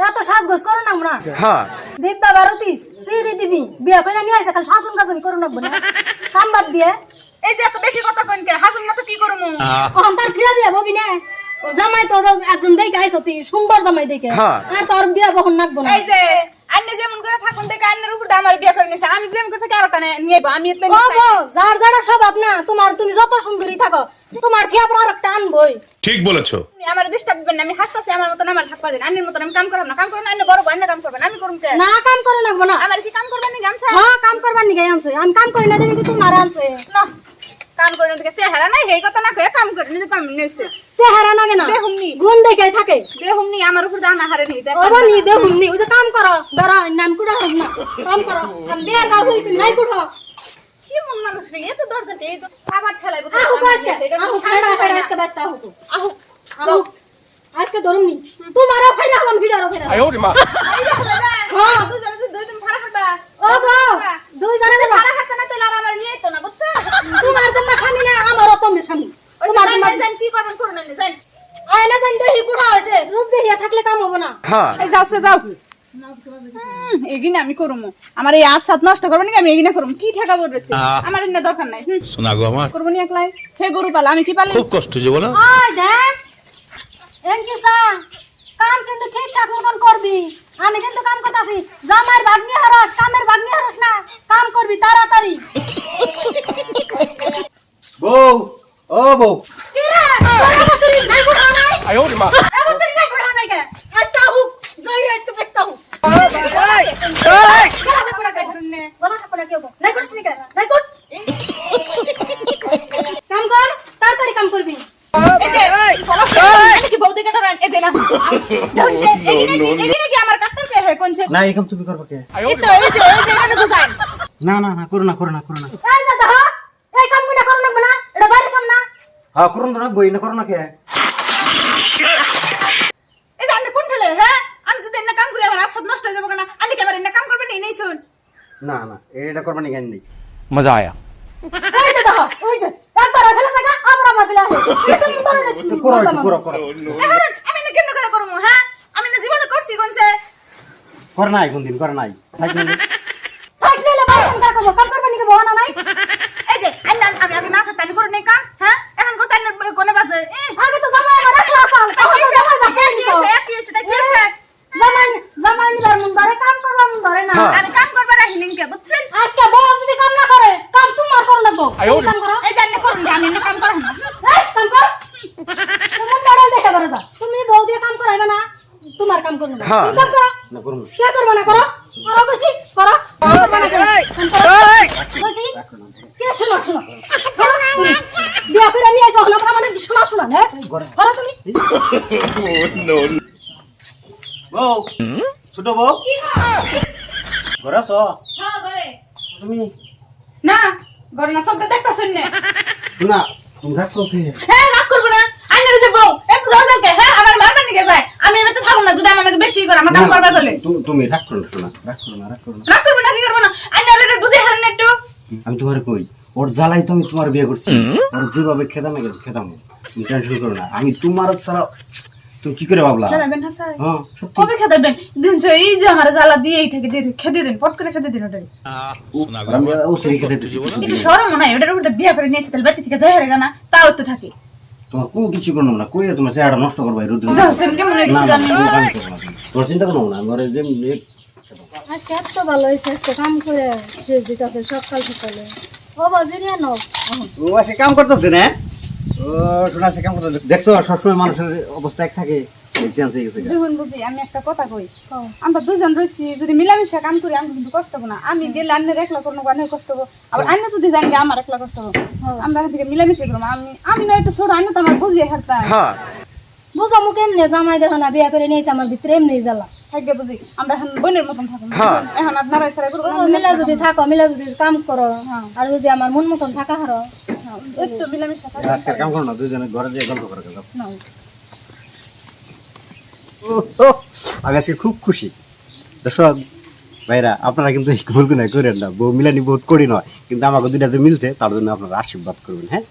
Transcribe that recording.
এত সাজগোজ করো না আমরা হ্যাঁ দিব্যা ভারতী সিরি দিবি বিয়া করে নিয়ে আসে খালি শাসন কাজনি করো না বলে কাম বাদ দিয়ে এই যে এত বেশি কথা কইন কে হাজুম না তো কি করমু অন্তর ফিরা বিয়া ববি না জামাই তো একজন দেখে আইছতি সুন্দর জামাই দেখে হ্যাঁ। আর তোর বিয়া বহন নাকবো না এই যে আন্নে যেমন করে থাকুন দেখে আন্নের উপর আমার বিয়ে করে নিছে আমি যেমন করে থাকি আরটা নিয়ে আইবো আমি এত বাবা যার যারা স্বভাব না তুমি যত সুন্দরী থাকো তোমার থিয়া পর আরেকটা আনবই ঠিক বলেছো আমার ডিস্টার্ব দিবেন না আমি হাসতাছি আমার মতন আমার থাকবা দেন আন্নের মতন আমি কাম করব না কাম করব না আন্নে বড় আন্নে কাম করবেন আমি করুম কে না কাম করো নাকবো না আমার কি কাম করবেন নি গামছা হ্যাঁ কাম করবার নিগে আনছে আমি কাম করি না দেখি তোমার আনছে না কাম করে দেখে চেহারা নাই হেই কথা না কয়ে কাম করে নিজে কাম নেছে চেহারা নাগে না দেহুমনি গুণ দেখে থাকে দেহুমনি আমার উপর দানা হারে নি দেখ ওবা নি দেহুমনি ওই যে কাম করো দাঁড়া নাম কুড়া হোক না কাম করো আমি দেয়ার গা হই তুমি নাই কুড়ো কি মন মানুষ রে এত দরদ এই তো সাবার ঠেলাইবো আহু আজকে আহু খাড়া খাড়া আজকে বাচ্চা আহু আহু আহু আজকে ধরুমনি তোমারও ফাইরা হলাম ভিড়ারও ফাইরা হ্যাঁ তুই জানো তুই তুমি ভাড়া খাবা ও গো দুই জানা দেবা ভাড়া খাতে না তেল আর আমার নিয়ে তো না বুঝছো তোমার জন্য স্বামী না আমারও তুমি স্বামী ওই তোমার জন্য জান কি করবেন করুন না জান আয়না জান দেহি কুড়া হয়েছে রূপ দেখিয়া থাকলে কাম হবে না হ্যাঁ এই যাও সে যাও এগিনা আমি করুম আমার এই আচ্ছা নষ্ট করবেন কি আমি এগিনা করুম কি ঠেকা বলতেছে আমার এনে দরকার নাই শোনা গো আমার করব নি একলাই হে গরু পালা আমি কি পালি খুব কষ্ট যে বলো আয় দেখ এনকি সা কাম কিন্তু ঠিকঠাক মতন করবি আমি কিন্তু কাম করতাছি জামার ভাগ্নি হারস কামের ভাগ্নি হারস না কাম করবি তাড়াতাড়ি বউ ও বউ কি রে তোরা তুই নাই কুড়া নাই এবার তুই নাই কুড়া নাই কে আজটা হুক জয় আজকে বেচতা হুক বলা থাকো না কেউ নাই করছিস নি কেন নাই কর কাম কর তাড়াতাড়ি কাম করবি এই যে আমি কি বউদি কাটা রান এই যে না দেখছে এগিনা কি আমার কাটতে কে হয় কোনছে না এরকম তুমি করবা কে এই তো এই যে এখানে বুঝাই না না না করো না করো না করো না এই যে দেখো এই কাম গুনা করো না না এটা বাইরে কাম না হ্যাঁ করো না বই না করো না কে এই যে আপনি কোন ফেলে হ্যাঁ আমি যদি এনে কাম করি আমার আচ্ছা নষ্ট হয়ে যাবে কেন আপনি কি আবার এনে কাম করবেন এই শুন না না এটা করবা নি জ্ঞান নেই মজা আয়া এই যে দেখো ওই যে একবার ফেলে জায়গা আবার আমার ফেলা হয় তুমি করো একটু, করো করো এখন আমি না কেন করে করব হ্যাঁ আমি না জীবনে করছি কোনছে কর নাই কোন দিন কর নাই থাকবে না থাকলে বাইরে কাম করবে নি কে বহানা নাই এই যে আমি আগে না খাতে আমি করে নেই কাম হ্যাঁ এখন করতে না কোনে বাজে আগে তো জামাই আমার রাখলা সাল তাহলে জামাই বাকি কি হইছে তাই কি হইছে জামাই নিবার মন ধরে কাম করবার মন ধরে না আমি কাম করবার রাহিলিন কে বুঝছেন আজকে বউ যদি কাম না করে কাম তোমার করো না গো কাম করো এই যে আপনি করুন আমি এনে কাম করাম না এই কাম কর তুমি মডেল দেখে করে যাও তুমি বউ দিয়ে কাম করাইবে না তোমার কাম করবে না হ্যাঁ। তুমি কাম করো না করো না কে করবে না করো করো কইছি করো কইছি কে শোনো শোনো করো, তুমি। বিয়া করে নিয়ে যাও না আমাদের শোনা শোনা হ্যাঁ করো তুমি বউ ছোট বউ ঘরে আছো হ্যাঁ করে তুমি না ঘরে না সব দেখতাছেন না না তুমি রাখছো কে হ্যাঁ রাগ করব না আইনা যে বউ একটু দরজা কে হ্যাঁ আমার মারবার নিকে যায় আমি এমনিতে থাকব না যদি আমাকে বেশি করে আমার কাম করবার বলে তুমি রাখ করো না শোনা রাখ করো না রাখ করো না রাগ করব না কি করব না আইনা ওরে বুঝে হারেন একটু আমি তোমার কই ওর জ্বালাই তো আমি তোমার বিয়ে করছি ওর যেভাবে খেদাম না খেদাম তুমি টেনশন করো না আমি তোমার ছাড়া তুমি কি করে ভাবলা খেদাবেন না স্যার হ্যাঁ সত্যি কবে খেদাবেন দিন এই যে আমার জ্বালা দিয়েই থাকে দিয়ে খেতে দিন পট করে খেতে দিন ওটাই আমি ও সেই খেতে দিচ্ছি একটু সরম নাই ওটার উপর বিয়া করে নিয়েছে তাহলে বাড়ি থেকে যাই হারে না তাও তো থাকে তোমার কোনো কিছু করবো না কই তোমার চেহারা নষ্ট করবা এই রোদ্রে দর্শন কেমন না লেগেছে না জানি কোনো কাম করবো না তুমি। তোমার চিন্তা করবো না আমার যে আজকে এত ভালো হয়েছে আজকে কাম করে শেষ দিতেছে সকাল সকালে ও বাজুরিয়া নাও ও আসে কাম করতেছে না ও শোনা সে কাম করতেছে দেখছো সবসময় মানুষের অবস্থা এক থাকে চেঞ্জ হয়ে গেছে দেখুন বুঝি আমি একটা কথা কই আমরা দুজন রয়েছি যদি মিলামিশা কাম করি আমি কিন্তু কষ্ট হবো না আমি গেলে আন্নের একলা করবো আন্নের কষ্ট হবো আবার আন্য যদি জানি আমার একলা কষ্ট হবো আমরা এখান থেকে মিলামিশা করবো আমি না একটু ছোট আন্য তো আমার বুঝিয়ে হারতাম হ্যাঁ বুঝা মুখ এমনি জামাই দেখো না বিয়া করে নিয়েছে আমার ভিতরে এমনি জ্বালা থাকবে বুঝি আমরা এখন বোনের মতন থাকবো হ্যাঁ। এখন আপনারা সারা করবো মিলা যদি থাকো মিলা যদি কাম করো আর যদি আমার মন মতন থাকা হারো একটু মিলামিশা থাকবে আজকের কাম করো না দুজনে ঘরে যেয়ে গল্প করে গেল না আমি আজকে খুব খুশি দর্শক ভাইরা আপনারা কিন্তু এই ভুল না করেন না বউ মিলানি বহুত করি নয় কিন্তু আমাকে দুইটা যে মিলছে তার জন্য আপনারা আশীর্বাদ করবেন হ্যাঁ